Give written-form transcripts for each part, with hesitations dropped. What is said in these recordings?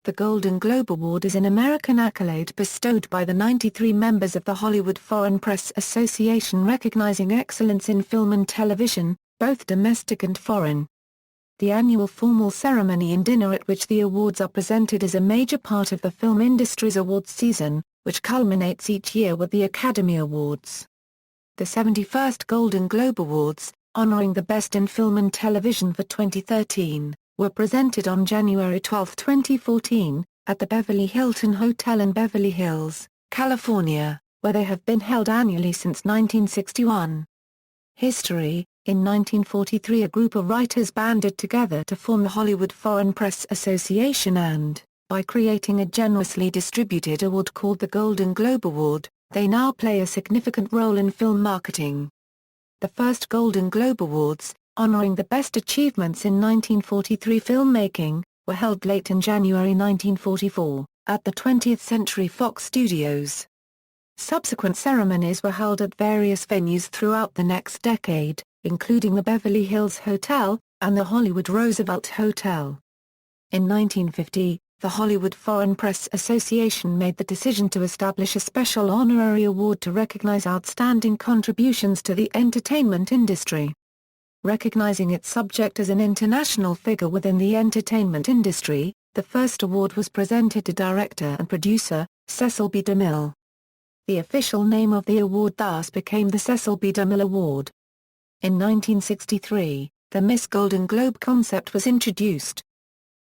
The Golden Globe Award is an American accolade bestowed by the 93 members of the Hollywood Foreign Press Association recognizing excellence in film and television, both domestic and foreign. The annual formal ceremony and dinner at which the awards are presented is a major part of the film industry's awards season, which culminates each year with the Academy Awards. The 71st Golden Globe Awards, honoring the best in film and television for 2013, were presented on January 12, 2014, at the Beverly Hilton Hotel in Beverly Hills, California, where they have been held annually since 1961. History: in 1943 a group of writers banded together to form the Hollywood Foreign Press Association and, by creating a generously distributed award called the Golden Globe Award, they now play a significant role in film marketing. The first Golden Globe Awards, honoring the best achievements in 1943 filmmaking, were held late in January 1944, at the 20th Century Fox Studios. Subsequent ceremonies were held at various venues throughout the next decade, including the Beverly Hills Hotel, and the Hollywood Roosevelt Hotel. In 1950, the Hollywood Foreign Press Association made the decision to establish a special honorary award to recognize outstanding contributions to the entertainment industry. Recognizing its subject as an international figure within the entertainment industry, the first award was presented to director and producer, Cecil B. DeMille. The official name of the award thus became the Cecil B. DeMille Award. In 1963, the Miss Golden Globe concept was introduced.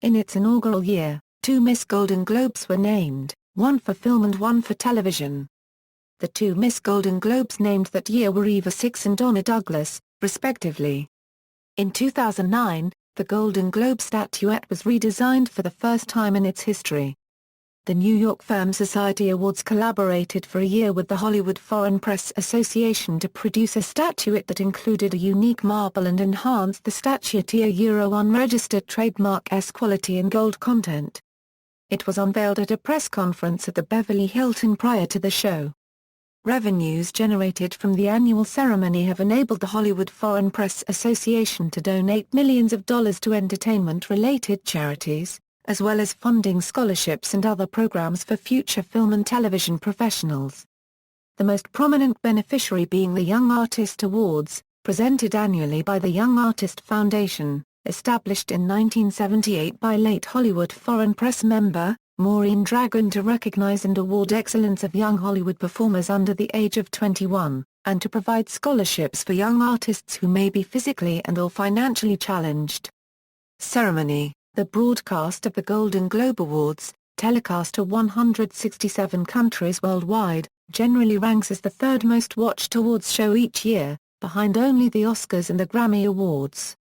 In its inaugural year, 2 Miss Golden Globes were named, one for film and one for television. The 2 Miss Golden Globes named that year were Eva Six and Donna Douglas, respectively. In 2009, the Golden Globe statuette was redesigned for the first time in its history. The New York Film Society Awards collaborated for a year with the Hollywood Foreign Press Association to produce a statuette that included a unique marble and enhanced the statuette unregistered trademark S quality and gold content. It was unveiled at a press conference at the Beverly Hilton prior to the show. Revenues generated from the annual ceremony have enabled the Hollywood Foreign Press Association to donate millions of dollars to entertainment-related charities, as well as funding scholarships and other programs for future film and television professionals. The most prominent beneficiary being the Young Artist Awards, presented annually by the Young Artist Foundation, established in 1978 by late Hollywood Foreign Press member, Maureen Dragon, to recognize and award excellence of young Hollywood performers under the age of 21, and to provide scholarships for young artists who may be physically and/or financially challenged. Ceremony: the broadcast of the Golden Globe Awards, telecast to 167 countries worldwide, generally ranks as the third most watched awards show each year, behind only the Oscars and the Grammy Awards.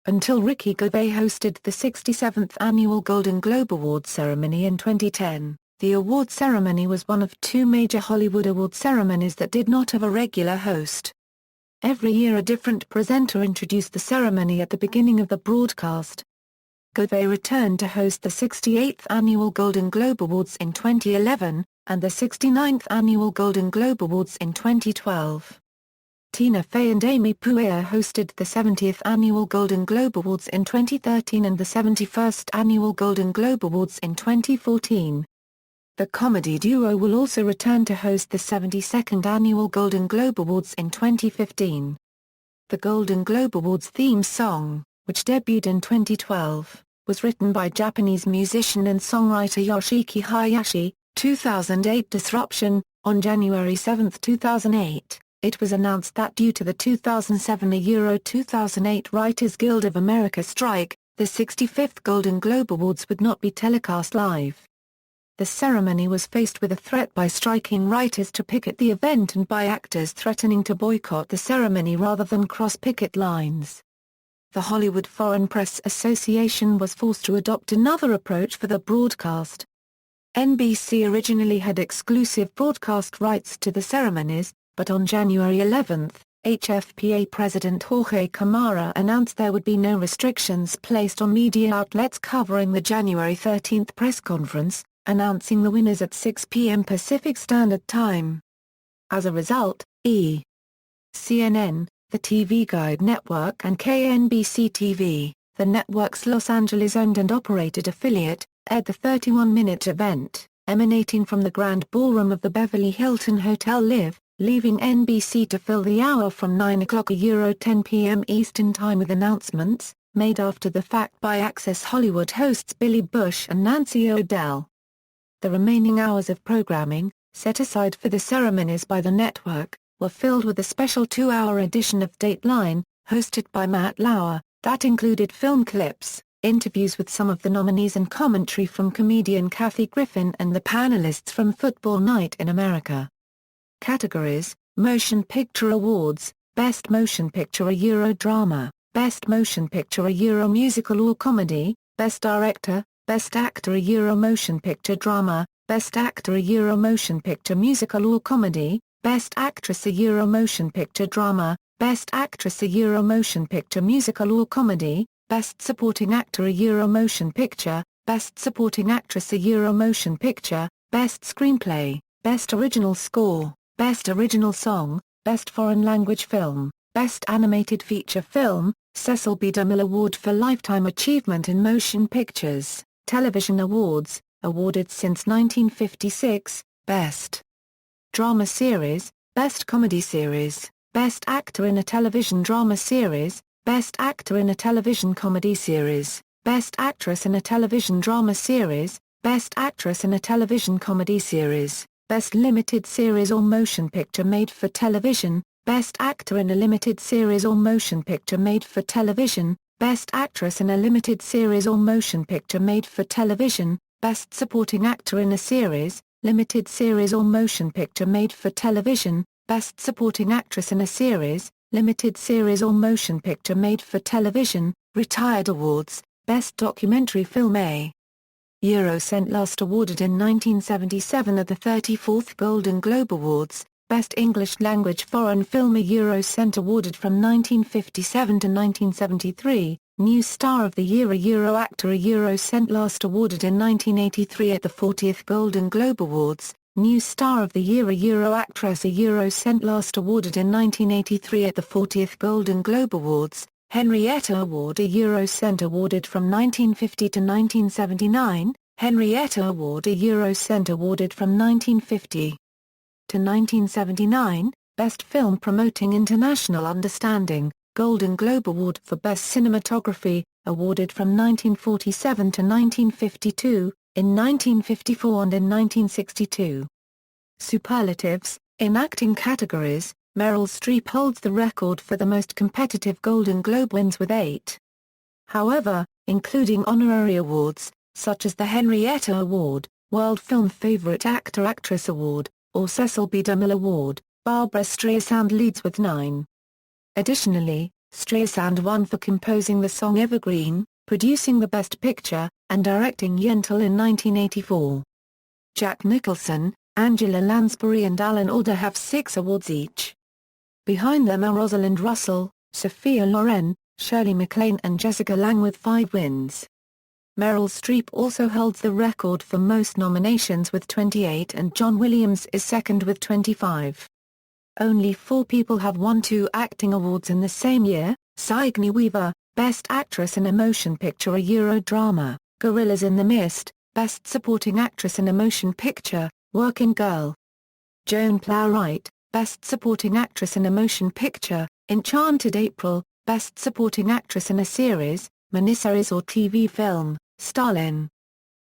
Until Ricky Gervais hosted the 67th Annual Golden Globe Awards ceremony in 2010, the award ceremony was one of 2 major Hollywood award ceremonies that did not have a regular host. Every year a different presenter introduced the ceremony at the beginning of the broadcast. Gervais returned to host the 68th Annual Golden Globe Awards in 2011, and the 69th Annual Golden Globe Awards in 2012. Tina Fey and Amy Poehler hosted the 70th Annual Golden Globe Awards in 2013 and the 71st Annual Golden Globe Awards in 2014. The comedy duo will also return to host the 72nd Annual Golden Globe Awards in 2015. The Golden Globe Awards theme song, which debuted in 2012, was written by Japanese musician and songwriter Yoshiki Hayashi. 2008 disruption: on January 7, 2008, it was announced that due to the 2007-2008 Writers Guild of America strike, the 65th Golden Globe Awards would not be telecast live. The ceremony was faced with a threat by striking writers to picket the event and by actors threatening to boycott the ceremony rather than cross picket lines. The Hollywood Foreign Press Association was forced to adopt another approach for the broadcast. NBC originally had exclusive broadcast rights to the ceremonies, but on January 11, HFPA President Jorge Camara announced there would be no restrictions placed on media outlets covering the January 13 press conference, announcing the winners at 6 p.m. Pacific Standard Time. As a result, CNN, the TV Guide Network and KNBC-TV, the network's Los Angeles-owned and operated affiliate, aired the 31-minute event, emanating from the Grand Ballroom of the Beverly Hilton Hotel leaving NBC to fill the hour from 9 o'clock Euro 10 p.m. Eastern Time with announcements, made after the fact by Access Hollywood hosts Billy Bush and Nancy O'Dell. The remaining hours of programming, set aside for the ceremonies by the network, were filled with a special 2-hour edition of Dateline, hosted by Matt Lauer, that included film clips, interviews with some of the nominees and commentary from comedian Kathy Griffin and the panelists from Football Night in America. Categories: Motion Picture Awards, Best Motion Picture Euro Drama, Best Motion Picture Euro Musical or Comedy, Best Director, Best Actor Euro Motion Picture Drama, Best Actor Euro Motion Picture Musical or Comedy, Best Actress Euro Motion Picture Drama, Best Actress Euro Motion Picture Musical or Comedy, Best Supporting Actor Euro Motion Picture, Best Supporting Actress Euro Motion Picture, Best Screenplay, Best Original Score, Best Original Song, Best Foreign Language Film, Best Animated Feature Film, Cecil B. DeMille Award for Lifetime Achievement in Motion Pictures, Television Awards, awarded since 1956, Best Drama Series, Best Comedy Series, Best Actor in a Television Drama Series, Best Actor in a Television Comedy Series, Best Actress in a Television Drama Series, Best Actress in a Television Comedy Series, Best Limited Series or Motion Picture Made for Television, Best Actor in a Limited Series or Motion Picture Made for Television, Best Actress in a Limited Series or Motion Picture Made for Television, Best Supporting Actor in a Series, Limited Series or Motion Picture Made for Television, Best Supporting Actress in a Series, Limited Series or Motion Picture Made for Television, Retired Awards, Best Documentary Film A. Eurocent last awarded in 1977 at the 34th Golden Globe Awards, Best English Language Foreign Film A Eurocent awarded from 1957 to 1973, New Star of the Year A Euro Actor A Eurocent last awarded in 1983 at the 40th Golden Globe Awards, New Star of the Year A Euro Actress A Eurocent last awarded in 1983 at the 40th Golden Globe Awards, Henrietta Award A Eurocent awarded from 1950 to 1979, Henrietta Award A Eurocent awarded from 1950 to 1979, Best Film Promoting International Understanding, Golden Globe Award for Best Cinematography, awarded from 1947 to 1952, in 1954 and in 1962. Superlatives, in acting categories, Meryl Streep holds the record for the most competitive Golden Globe wins with 8. However, including honorary awards, such as the Henrietta Award, World Film Favorite Actor-Actress Award, or Cecil B. DeMille Award, Barbra Streisand leads with 9. Additionally, Streisand won for composing the song Evergreen, producing the Best Picture, and directing Yentl in 1984. Jack Nicholson, Angela Lansbury and Alan Alda have 6 awards each. Behind them are Rosalind Russell, Sophia Loren, Shirley MacLaine and Jessica Lange with 5 wins. Meryl Streep also holds the record for most nominations with 28 and John Williams is second with 25. Only 4 people have won 2 acting awards in the same year, Sigourney Weaver, Best Actress in a Motion Picture A Euro Drama, Gorillas in the Mist, Best Supporting Actress in a Motion Picture, Working Girl. Joan Plowright, Best Supporting Actress in a Motion Picture, Enchanted April, Best Supporting Actress in a Series, Miniseries or TV Film, Starlin.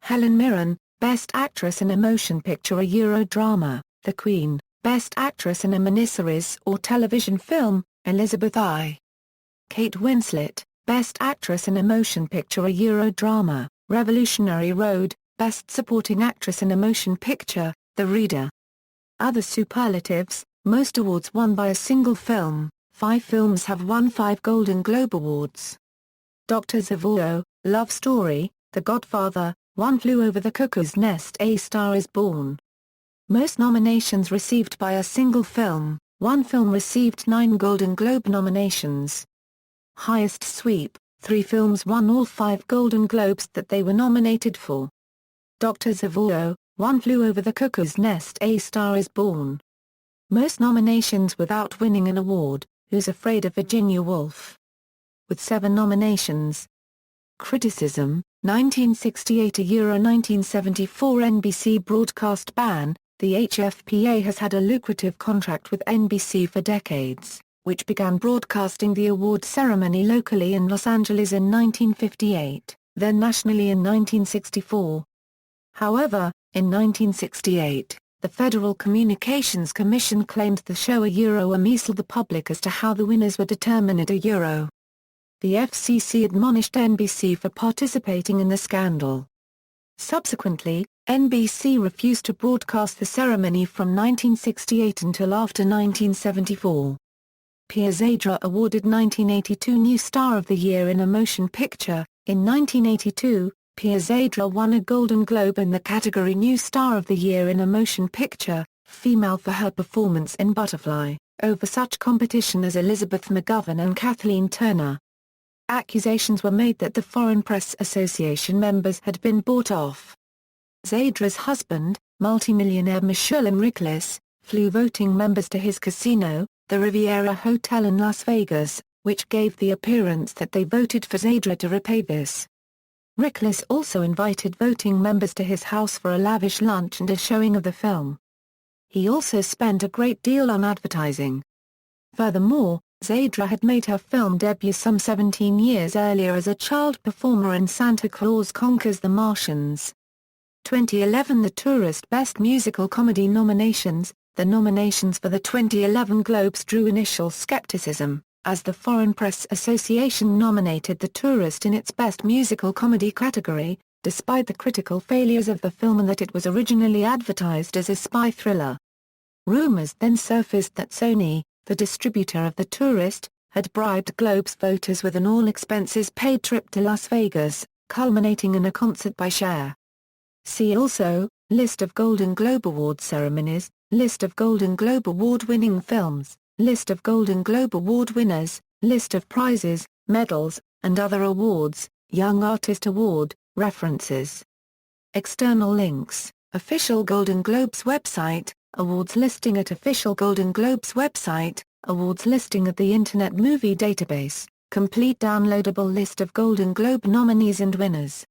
Helen Mirren, Best Actress in a Motion Picture A Euro Drama, The Queen, Best Actress in a Miniseries or Television Film, Elizabeth I. Kate Winslet, Best Actress in a Motion Picture A Euro Drama, Revolutionary Road, Best Supporting Actress in a Motion Picture, The Reader. Other superlatives, most awards won by a single film, 5 films have won 5 Golden Globe Awards. Dr. Zhivago, Love Story, The Godfather, One Flew Over the Cuckoo's Nest A Star is Born. Most nominations received by a single film, one film received 9 Golden Globe nominations. Highest sweep, 3 films won all 5 Golden Globes that they were nominated for. Dr. Zhivago, One Flew Over the Cuckoo's Nest A Star is Born. Most nominations without winning an award, Who's Afraid of Virginia Woolf. With 7 nominations. Criticism, 1968 to Euro 1974 NBC broadcast ban. The HFPA has had a lucrative contract with NBC for decades, which began broadcasting the award ceremony locally in Los Angeles in 1958, then nationally in 1964. However, in 1968, the Federal Communications Commission claimed the show misled the public as to how the winners were determined. The FCC admonished NBC for participating in the scandal. Subsequently, NBC refused to broadcast the ceremony from 1968 until after 1974. Pia Zadra awarded 1982 New Star of the Year in a Motion Picture. In 1982, Pia Zadra won a Golden Globe in the category New Star of the Year in a Motion Picture, Female for her performance in Butterfly, over such competition as Elizabeth McGovern and Kathleen Turner. Accusations were made that the Foreign Press Association members had been bought off. Zadra's husband, multimillionaire Meshulam Riklis, flew voting members to his casino, the Riviera Hotel in Las Vegas, which gave the appearance that they voted for Zadra to repay this. Riklis also invited voting members to his house for a lavish lunch and a showing of the film. He also spent a great deal on advertising. Furthermore, Zadra had made her film debut some 17 years earlier as a child performer in Santa Claus Conquers the Martians. 2011 The Tourist Best Musical Comedy Nominations. The nominations for the 2011 Globes drew initial skepticism, as the Foreign Press Association nominated The Tourist in its Best Musical Comedy category, despite the critical failures of the film and that it was originally advertised as a spy thriller. Rumors then surfaced that Sony, the distributor of The Tourist, had bribed Globes voters with an all-expenses-paid trip to Las Vegas, culminating in a concert by Cher. See also, List of Golden Globe Award ceremonies, List of Golden Globe Award-winning films, List of Golden Globe Award winners, List of prizes, medals, and other awards, Young Artist Award, references. External links, Official Golden Globes website, Awards listing at Official Golden Globes website, Awards listing at the Internet Movie Database, complete downloadable list of Golden Globe nominees and winners.